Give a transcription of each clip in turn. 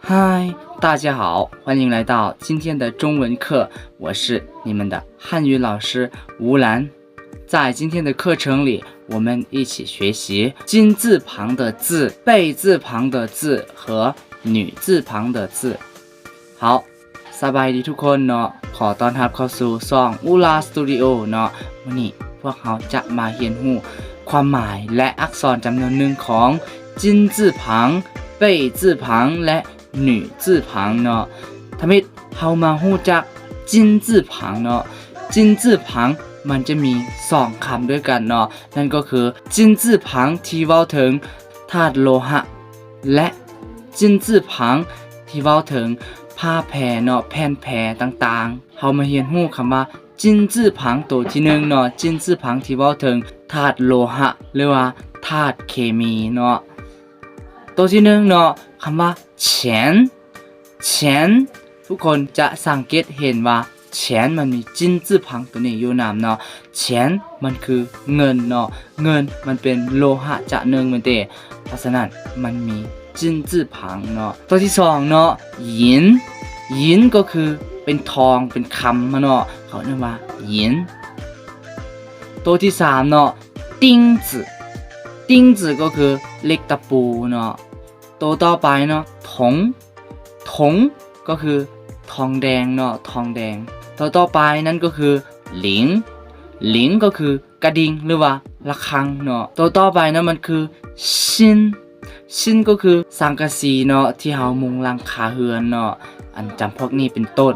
嗨，大家好，欢迎来到今天的中文课，我是你们的汉语老师吴兰。在今天的课程里，我们一起学习金字旁的字、贝字旁的字和女字旁的字。好，สบายดีทุกคนเนาะขอต้อนรับเข้าสู่ช่องอูลาสตูดิโอเนาะวันนี้พวกเราจะมาเรียนรู้ความหมายและอักษรจำนวนหนึ่งของจินจื่อผังเป่ยจื่อผังและหนูจื่อผังเนาะทำให้เรามารู้จักจินจื่อผังเนาะจินจื่อผังมันจะมี2คำด้วยกันเนาะนั่นก็คือจินจื่อผังที่เว้าถึงธาตุโลหะและจินจื่อผังที่เว้าถึงผ้าแผ่เนาะแผ่นแผ่ต่างๆเรามาเรียนรู้คำว่าจินจื่อผังตัวที่1เนาะจินจื่อผังที่เว้าถึงธาตุโลหะหรือว่าธาตุเคมีเนาะตัวที่1เนาะคำว่าเฉียนทุกคนจะสังเกตเห็นว่าเฉียนมันมีจินจื่อผังตัวนี้อยู่นำเนาะเฉียนมันคือเงินเนาะเงินมันเป็นโลหะจะหนึ่งมันเตเพราะฉะนั้นมันมีจินจื่อผังเนาะตัวที่2เนาะหยินก็คือเป็นทองเป็นคำเนาะเขาเรียกว่าหยินตัวที่3เนาะติ้งจื่อก็คือเหล็กตะปูเนาะตัวต่อไปเนาะถงก็คือทองแดงเนาะทองแดงตัวต่อไปนั่นก็คือหลิงก็คือกระดิ่งหรือว่าระฆังเนาะตัวต่อไปนั้นมันคือชินก็คือสังกะสีเนาะที่เฮามุงหลังคาเรือนเนาะอันจำพวกนี้เป็นต้น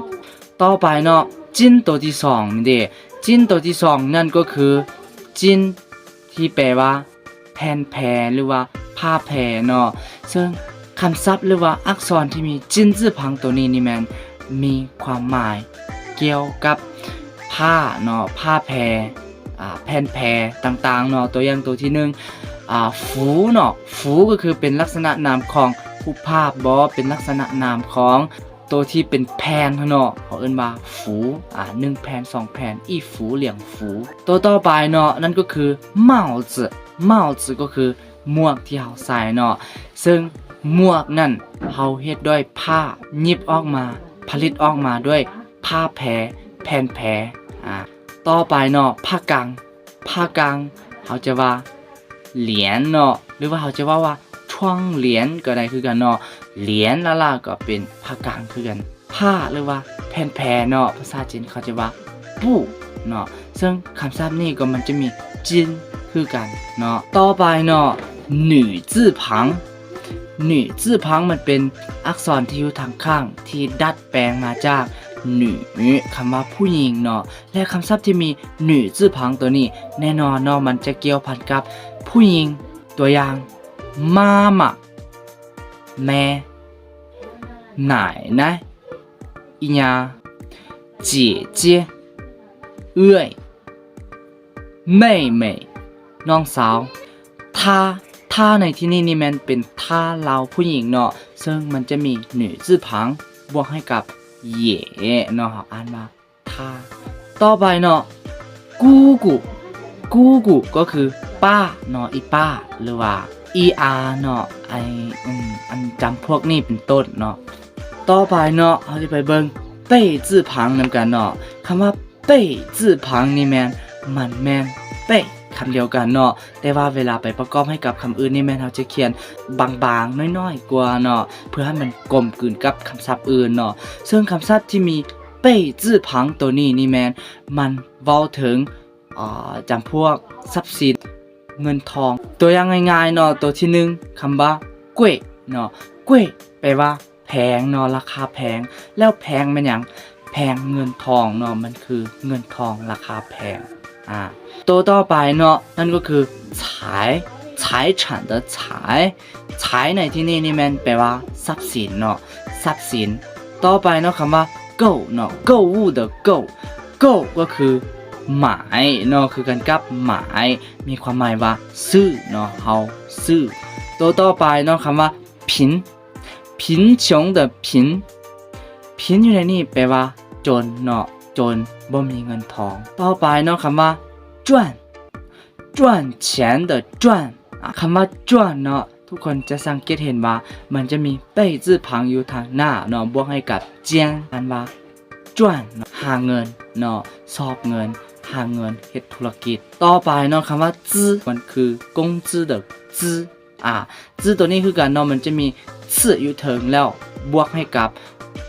ต่อไปเนาะจินตัวที่2นี่เด้จินตัวที่2นั่นก็คือจินที่แปลว่าแผ่นแผ่หรือว่าผ้าแผ่เนาะซึ่งคำศัพท์หรือว่าอักษรที่มีจินจื่อผังตัวนี้นี่แม่นมีความหมายเกี่ยวกับผ้าเนาะผ้าแผ่แผ่นแผ่ต่างๆเนาะตัวอย่างตัวที่1ฝูเนาะฝูก็คือเป็นลักษณะนามของผู้ภาพบ่เป็นลักษณะนามของตัวที่เป็นแผ่นเนาะเขาเอิ้นว่าฝู1แผ่น2แผ่นอีฝูเหลียงฝูตัวต่อไปเนาะนั่นก็คือเมาจื่อก็คือหมวกที่เฮาใส่เนาะซึ่งหมวกนั่นเฮาเฮ็ดด้วยผ้ายิบออกมาผลิตออกมาด้วยผ้าแผ่นแผ่ต่อไปเนาะผ้ากางเขาจะว่าเหรียญเนาะหรือว่าเขาจะว่าช่วงเหรียญก็ได้คือกันเนาะเหรียญล่ะก็เป็นผ้ากางคือกันผ้าหรือว่าแผ่นแผ่เนาะภาษาจีนเขาจะว่าปู้เนาะซึ่งคำศัพท์นี้ก็มันจะมีจินคือกันเนาะต่อไปเนาะหนูจื่อผังมันเป็นอักษรที่อยู่ทางข้างที่ดัดแปลงมาจากหนูคำว่าผู้หญิงเนาะและคำศัพท์ที่มีหนูจื่อผังตัวนี้แน่นอนเนาะมันจะเกี่ยวพันกับผู้หญิงตัวอย่างมาม่าแม่奶奶อีญา姐姐เอื้อย妹妹น้องสาวท่าในที่นี่นี่มันเป็นท่าเราผู้หญิงเนาะซึ่งมันจะมีหนูจื่อผังบวกให้กับเหย่เนาะอ่านว่าท่าต่อไปเนาะกูกูก็คือป้าเนาะอีป้าหรือว่าอีอาเนาะอันจำพวกนี้เป็นต้นเนาะต่อไปเนาะเราจะไปเบิ่งเป่ยจื่อผังนำกันเนาะคำว่าเป่ยจื่อผังนี่แม่นมันแม่นเป่ยคำเดียวกันเนาะแต่ว่าเวลาไปประกอบให้กับคำอื่นนี่แม่นเราจะเขียนบางๆน้อยๆกว่าเนาะเพื่อให้มันกลมกลืนกับคำศัพท์อื่นเนาะซึ่งคำศัพท์ที่มีเป่ยจื่อผังตัวนี้นี่แม่นมันเว้าถึงจำพวกทรัพย์สินเงินทองตัวอย่างง่ายๆเนาะตัวที่1คำว่าก้วยเนาะก้วยแปลว่าแพงเนาะราคาแพงแล้วแพงมันอย่างแพงเงินทองเนาะมันคือเงินทองราคาแพงตัวต่อไปเนาะนั่นก็คือ财产的财ในที่นี่นี่มันแปลว่าทรัพย์สินเนาะทรัพย์สินต่อไปเนาะคำว่า购เนาะ购物的购ก็คือหมายเนาะคือกันกับหมายมีความหมายว่าซื้อเนาะเฮาซื้อตัวต่อไปเนาะคำว่า贫穷的贫อยู่ในนี่แปลว่าจนเนาะจนบ่มีเงินทองต่อไปเนาะคำว่า赚钱的赚คำว่า赚เนาะ ทุกคนจะสังเกตเห็นว่ามันจะมีเป้ยจื่อพังอยู่ทางหน้าเนาะบวกให้กับเจียนอันว่าจ้วนเนาะหาเงินเนาะสอบเงินหาเงินเฮ็ดธุรกิจต่อไปเนาะคำว่าจื้อมันคือกงจื้อ的จื้อจื้อตัวนี้คือกันเนาะมันจะมีซื่ออยู่ถึงแล้วบวกให้กับ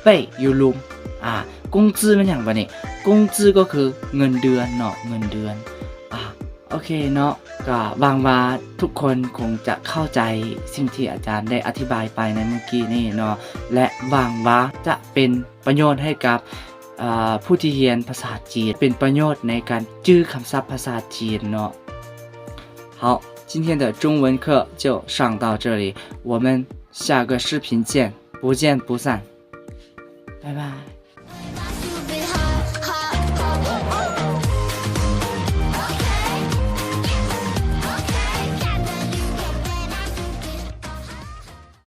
เป้ยอยู่ลุมกงจื้อมันอย่างบัดนี้กงจื้อก็คือเงินเดือนเนาะเงินเดือนโอเคเนาะก็หวังว่าทุกคนคงจะเข้าใจสิ่งที่อาจารย์ได้อธิบายไปในเมื่อกี้นี่เนาะและหวังว่าจะเป็นประโยชน์ให้กับผู้ที่เรียนภาษาจีนเป็นประโยชน์ในการจื้อคำศัพท์ภาษาจีนเนาะ好今天的中文课就上到这里我们下个视频见不见不散拜拜